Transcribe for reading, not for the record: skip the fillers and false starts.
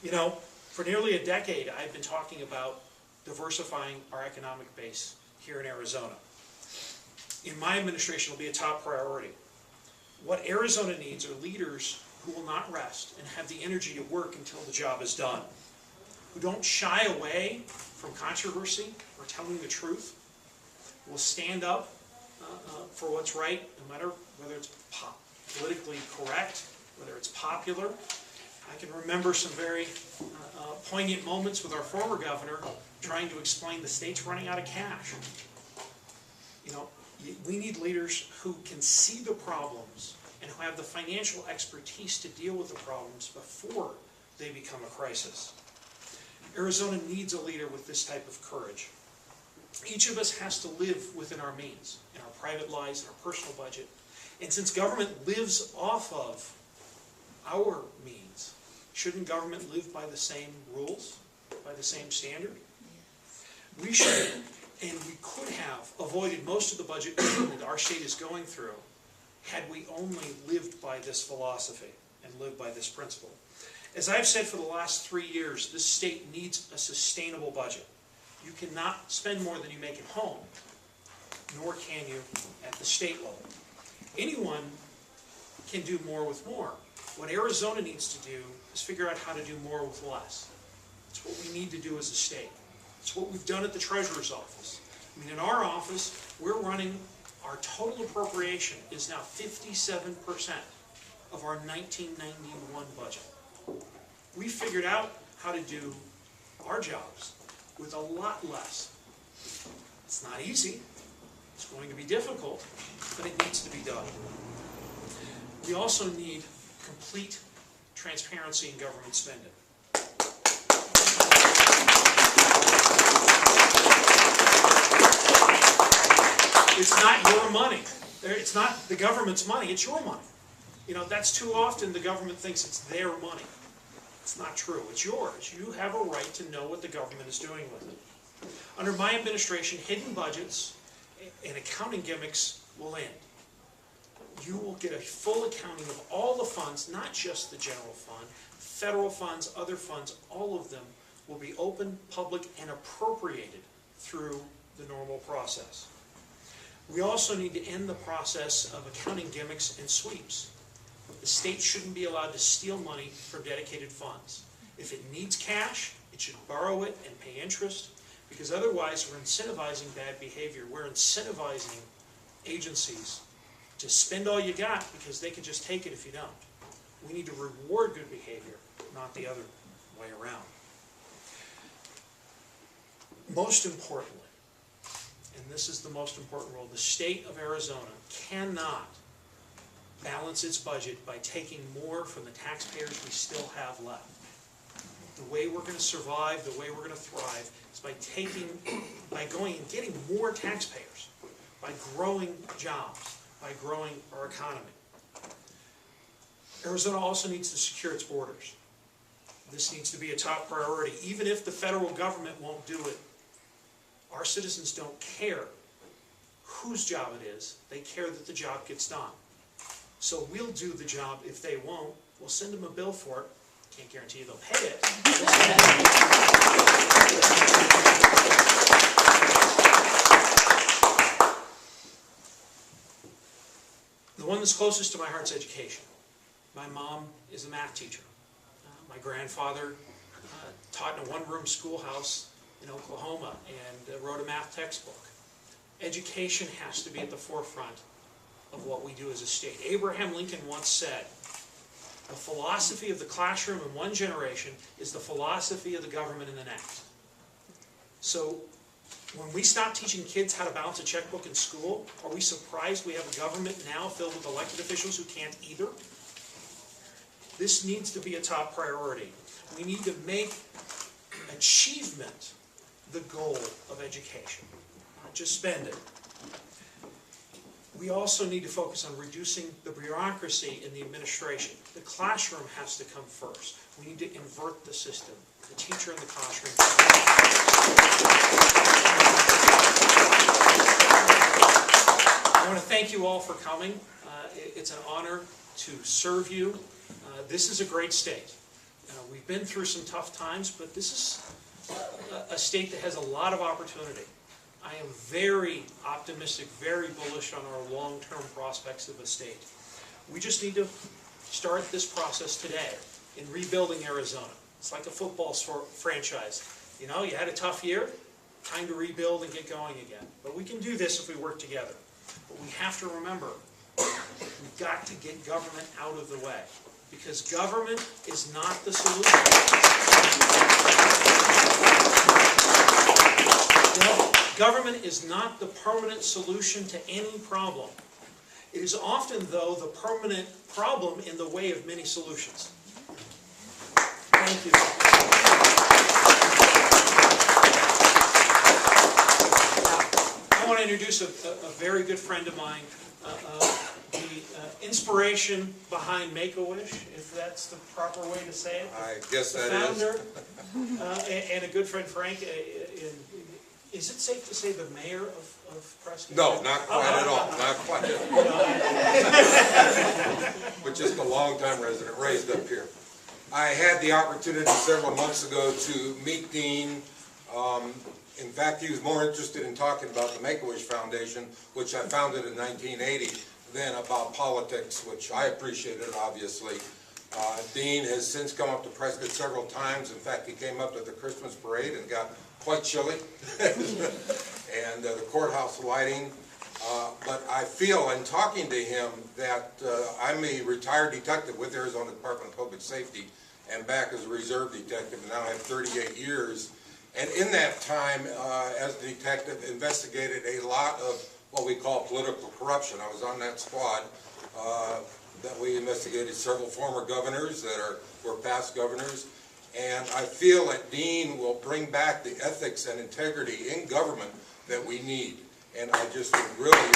You know, for nearly a decade, I've been talking about diversifying our economic base here in Arizona. In my administration, it'll be a top priority. What Arizona needs are leaders who will not rest and have the energy to work until the job is done, who don't shy away from controversy or telling the truth, will stand up for what's right, no matter whether it's politically correct, whether it's popular. I can remember some very poignant moments with our former governor trying to explain the state's running out of cash. You know, we need leaders who can see the problems and who have the financial expertise to deal with the problems before they become a crisis. Arizona needs a leader with this type of courage. Each of us has to live within our means, in our private lives, in our personal budget. And since government lives off of our means, shouldn't government live by the same rules, by the same standard? We should, and we could have avoided most of the budget that our state is going through had we only lived by this philosophy and lived by this principle. As I've said for the last 3 years, this state needs a sustainable budget. You cannot spend more than you make at home, nor can you at the state level. Anyone can do more with more. What Arizona needs to do is figure out how to do more with less. It's what we need to do as a state. It's what we've done at the Treasurer's office. I mean, in our office, we're running, our total appropriation is now 57% of our 1991 budget. We figured out how to do our jobs with a lot less. It's not easy. It's going to be difficult, but it needs to be done. We also need complete transparency in government spending. It's not your money. It's not the government's money, it's your money. You know, that's too often the government thinks it's their money. It's not true. It's yours. You have a right to know what the government is doing with it. Under my administration, hidden budgets and accounting gimmicks will end. You will get a full accounting of all the funds, not just the general fund, federal funds, other funds, all of them will be open, public, and appropriated through the normal process. We also need to end the process of accounting gimmicks and sweeps. The state shouldn't be allowed to steal money from dedicated funds. If it needs cash, it should borrow it and pay interest, because otherwise we're incentivizing bad behavior. We're incentivizing agencies to spend all you got because they can just take it if you don't. We need to reward good behavior, not the other way around. Most importantly, and this is the most important rule, the state of Arizona cannot balance its budget by taking more from the taxpayers we still have left. The way we're going to survive, the way we're going to thrive, is by going and getting more taxpayers, by growing jobs, by growing our economy. Arizona also needs to secure its borders. This needs to be a top priority. Even if the federal government won't do it, our citizens don't care whose job it is. They care that the job gets done. So we'll do the job. If they won't, we'll send them a bill for it. Can't guarantee they'll pay it. The one that's closest to my heart's education. My mom is a math teacher. My grandfather taught in a one-room schoolhouse in Oklahoma and wrote a math textbook. Education has to be at the forefront of what we do as a state. Abraham Lincoln once said, the philosophy of the classroom in one generation is the philosophy of the government in the next. So when we stop teaching kids how to balance a checkbook in school, are we surprised we have a government now filled with elected officials who can't either? This needs to be a top priority. We need to make achievement the goal of education, not just spend it. We also need to focus on reducing the bureaucracy in the administration. The classroom has to come first. We need to invert the system. The teacher in the classroom. I want to thank you all for coming. It's an honor to serve you. This is a great state. We've been through some tough times, but this is a state that has a lot of opportunity. I am very optimistic, very bullish on our long-term prospects of the state. We just need to start this process today in rebuilding Arizona. It's like a football franchise. You know, you had a tough year, time to rebuild and get going again. But we can do this if we work together. But we have to remember, we've got to get government out of the way, because government is not the solution. Government is not the permanent solution to any problem. It is often, though, the permanent problem in the way of many solutions. Thank you. I want to introduce a very good friend of mine, the inspiration behind Make-A-Wish, if that's the proper way to say it. I guess that founder, and a good friend, Frank. Is it safe to say the mayor of Prescott? No, not quite at all. Not quite at all. But just a long-time resident, raised up here. I had the opportunity several months ago to meet Dean. In fact, he was more interested in talking about the Make-A-Wish Foundation, which I founded in 1980, than about politics, which I appreciated, obviously. Dean has since come up to Prescott several times. In fact, he came up to the Christmas parade and got quite chilly, and the courthouse lighting. But I feel, in talking to him, that I'm a retired detective with Arizona Department of Public Safety, and back as a reserve detective, and now I have 38 years. And in that time, as a detective, investigated a lot of what we call political corruption. I was on that squad that we investigated several former governors that were past governors. And I feel that Dean will bring back the ethics and integrity in government that we need. And I just would really